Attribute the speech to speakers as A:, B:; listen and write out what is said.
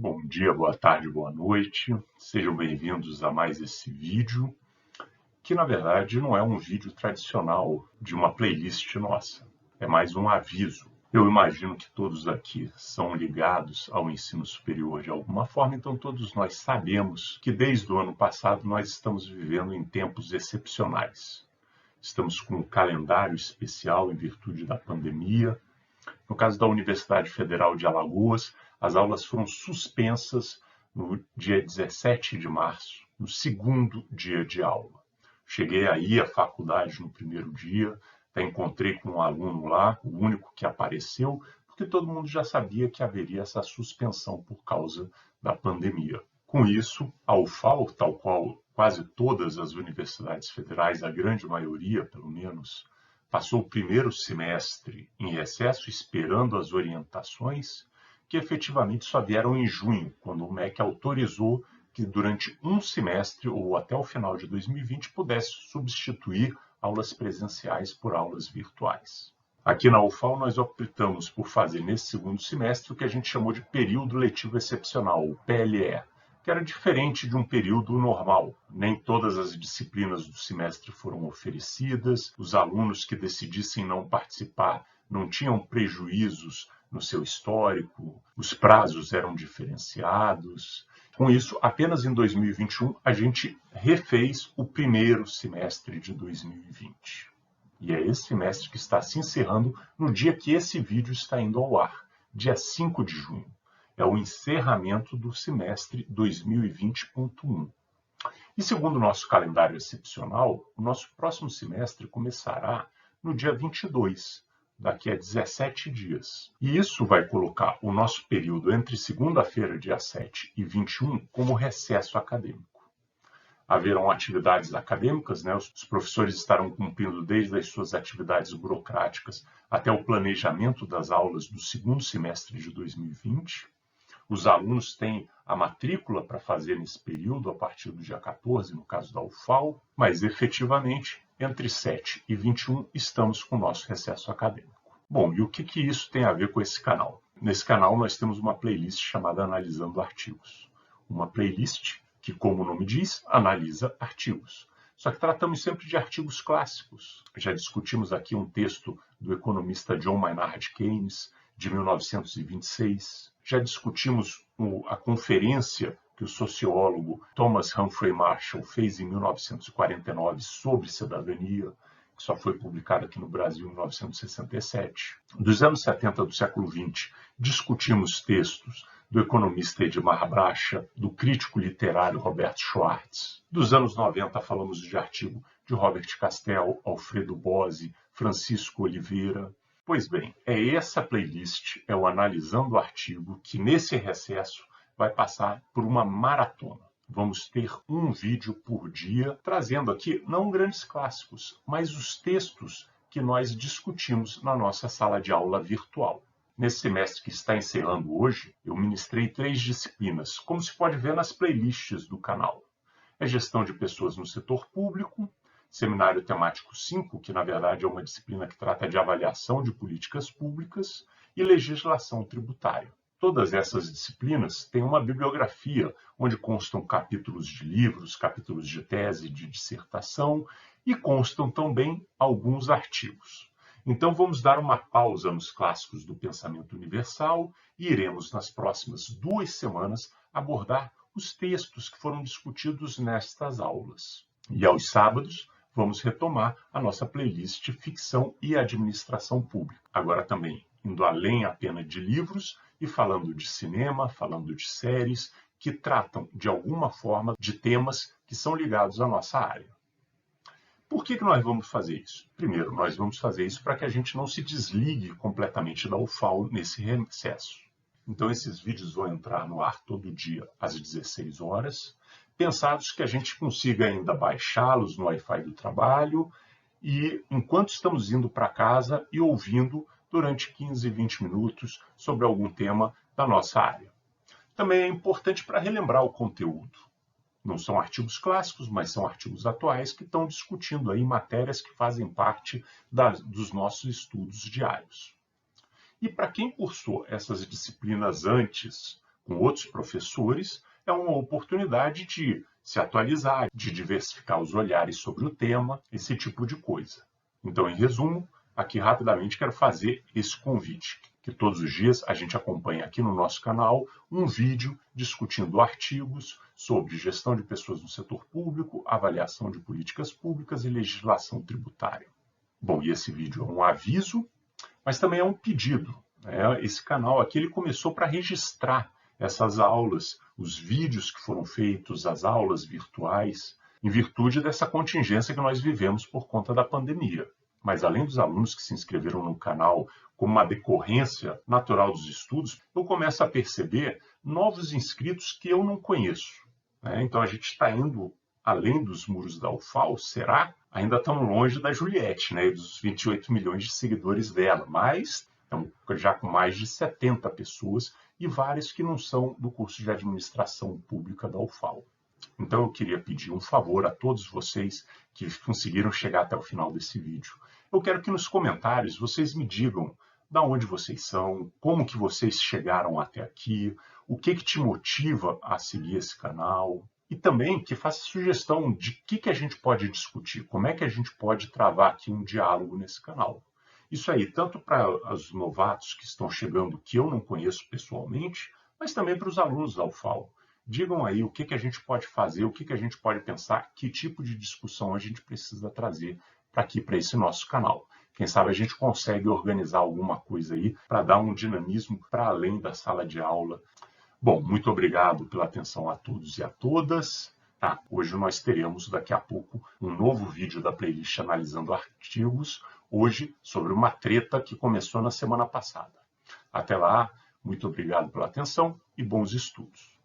A: Bom dia, boa tarde, boa noite. Sejam bem-vindos a mais esse vídeo, que na verdade não é um vídeo tradicional de uma playlist nossa. É mais um aviso. Eu imagino que todos aqui são ligados ao ensino superior de alguma forma, então todos nós sabemos que desde o ano passado nós estamos vivendo em tempos excepcionais. Estamos com um calendário especial em virtude da pandemia. No caso da Universidade Federal de Alagoas, as aulas foram suspensas no dia 17 de março, no segundo dia de aula. Cheguei aí à faculdade no primeiro dia, até encontrei com um aluno lá, o único que apareceu, porque todo mundo já sabia que haveria essa suspensão por causa da pandemia. Com isso, a UFAL, tal qual quase todas as universidades federais, a grande maioria, pelo menos, passou o primeiro semestre em recesso, esperando as orientações, que efetivamente só vieram em junho, quando o MEC autorizou que durante um semestre ou até o final de 2020 pudesse substituir aulas presenciais por aulas virtuais. Aqui na UFAL nós optamos por fazer nesse segundo semestre o que a gente chamou de período letivo excepcional, o PLE, que era diferente de um período normal. Nem todas as disciplinas do semestre foram oferecidas, os alunos que decidissem não participar não tinham prejuízos no seu histórico, os prazos eram diferenciados. Com isso, apenas em 2021 a gente refez o primeiro semestre de 2020. E é esse semestre que está se encerrando no dia que esse vídeo está indo ao ar, dia 5 de junho. É o encerramento do semestre 2020.1. E segundo o nosso calendário excepcional, o nosso próximo semestre começará no dia 22, daqui a 17 dias. E isso vai colocar o nosso período entre segunda-feira, dia 7, e 21 como recesso acadêmico. Haverão atividades acadêmicas, né? Os professores estarão cumprindo desde as suas atividades burocráticas até o planejamento das aulas do segundo semestre de 2020. Os alunos têm a matrícula para fazer nesse período, a partir do dia 14, no caso da UFAL, mas efetivamente, entre 7 e 21, estamos com o nosso recesso acadêmico. Bom, e o que isso tem a ver com esse canal? Nesse canal nós temos uma playlist chamada Analisando Artigos. Uma playlist que, como o nome diz, analisa artigos. Só que tratamos sempre de artigos clássicos. Já discutimos aqui um texto do economista John Maynard Keynes, de 1926. Já discutimos a conferência que o sociólogo Thomas Humphrey Marshall fez em 1949 sobre cidadania, que só foi publicada aqui no Brasil em 1967. Dos anos 70 do século XX, discutimos textos do economista Edmar Bracha, do crítico literário Roberto Schwartz. Dos anos 90 falamos de artigo de Robert Castell, Alfredo Bose, Francisco Oliveira. Pois bem, é essa playlist, é o Analisando o Artigo, que nesse recesso vai passar por uma maratona. Vamos ter um vídeo por dia, trazendo aqui não grandes clássicos, mas os textos que nós discutimos na nossa sala de aula virtual. Nesse semestre que está encerrando hoje, eu ministrei 3 disciplinas, como se pode ver nas playlists do canal. É Gestão de Pessoas no Setor Público, Seminário Temático 5, que na verdade é uma disciplina que trata de avaliação de políticas públicas, e Legislação Tributária. Todas essas disciplinas têm uma bibliografia onde constam capítulos de livros, capítulos de tese, de dissertação, e constam também alguns artigos. Então vamos dar uma pausa nos clássicos do pensamento universal e iremos nas próximas 2 semanas abordar os textos que foram discutidos nestas aulas. E aos sábados vamos retomar a nossa playlist Ficção e Administração Pública. Agora também indo além apenas de livros e falando de cinema, falando de séries que tratam de alguma forma de temas que são ligados à nossa área. Por que nós vamos fazer isso? Primeiro, nós vamos fazer isso para que a gente não se desligue completamente da UFAL nesse recesso. Então esses vídeos vão entrar no ar todo dia às 16 horas, pensados que a gente consiga ainda baixá-los no Wi-Fi do trabalho e enquanto estamos indo para casa e ouvindo durante 15, 20 minutos sobre algum tema da nossa área. Também é importante para relembrar o conteúdo. Não são artigos clássicos, mas são artigos atuais que estão discutindo aí matérias que fazem parte dos nossos estudos diários. E para quem cursou essas disciplinas antes, com outros professores, é uma oportunidade de se atualizar, de diversificar os olhares sobre o tema, esse tipo de coisa. Então, em resumo, aqui rapidamente quero fazer esse convite, que todos os dias a gente acompanha aqui no nosso canal um vídeo discutindo artigos sobre gestão de pessoas no setor público, avaliação de políticas públicas e legislação tributária. Bom, e esse vídeo é um aviso, mas também é um pedido. Esse canal aqui ele começou para registrar essas aulas, os vídeos que foram feitos, as aulas virtuais, em virtude dessa contingência que nós vivemos por conta da pandemia. Mas além dos alunos que se inscreveram no canal como uma decorrência natural dos estudos, eu começo a perceber novos inscritos que eu não conheço. Então a gente está indo além dos muros da UFAL, será? Ainda estamos longe da Juliette, dos 28 milhões de seguidores dela, mas estamos já com mais de 70 pessoas e várias que não são do curso de Administração Pública da UFAL. Então eu queria pedir um favor a todos vocês que conseguiram chegar até o final desse vídeo. Eu quero que nos comentários vocês me digam de onde vocês são, como que vocês chegaram até aqui, o que te motiva a seguir esse canal. E também que faça sugestão de que a gente pode discutir, como é que a gente pode travar aqui um diálogo nesse canal. Isso aí, tanto para os novatos que estão chegando, que eu não conheço pessoalmente, mas também para os alunos da UFAL. Digam aí o que a gente pode fazer, o que a gente pode pensar, que tipo de discussão a gente precisa trazer para aqui, para esse nosso canal. Quem sabe a gente consegue organizar alguma coisa aí para dar um dinamismo para além da sala de aula. Bom, muito obrigado pela atenção a todos e a todas. Hoje nós teremos daqui a pouco um novo vídeo da playlist analisando artigos, hoje sobre uma treta que começou na semana passada. Até lá, muito obrigado pela atenção e bons estudos.